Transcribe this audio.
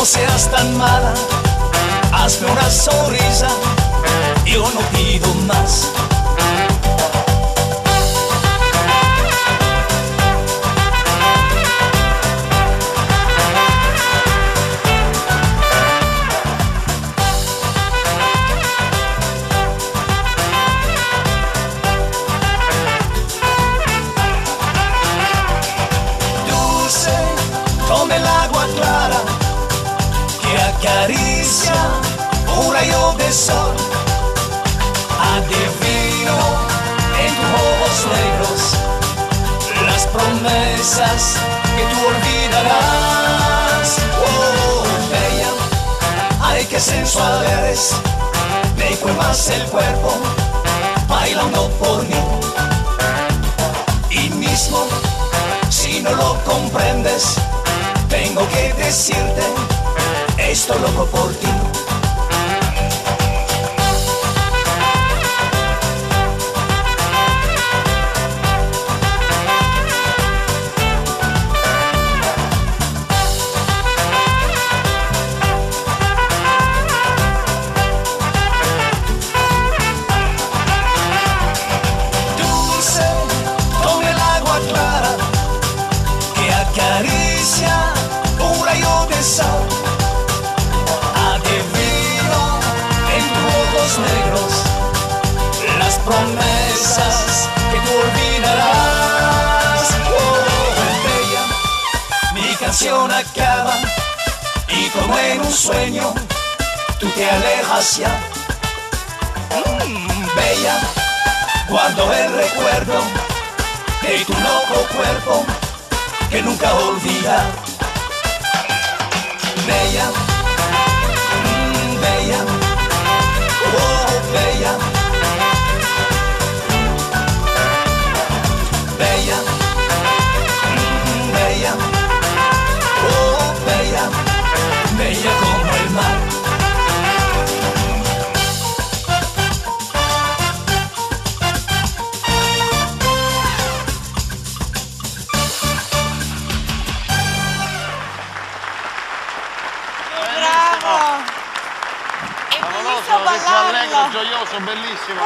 no seas tan mala, hazme una sonrisa, yo no pido más. Come el agua clara que acaricia un rayo de sol. Adivino en tus ojos negros las promesas que tú olvidarás. Oh, bella, ay qué sensual eres, me quemas el cuerpo bailando por mí. Y mismo si no lo comprendes, tengo que decirte, estoy loco por ti. Dulce como el agua clara que acaricia un rayo de sol. Adivino en tus ojos negros las promesas que tú olvidarás. Oh, bella, mi canción acaba y como en un sueño tú te alejas ya. Bella, guardo el recuerdo de tu loco cuerpo que nunca olvida. Bella, bella, oh bella, bella, bella, oh bella, bella como el mar. Favoloso, questo allegro, gioioso, bellissimo.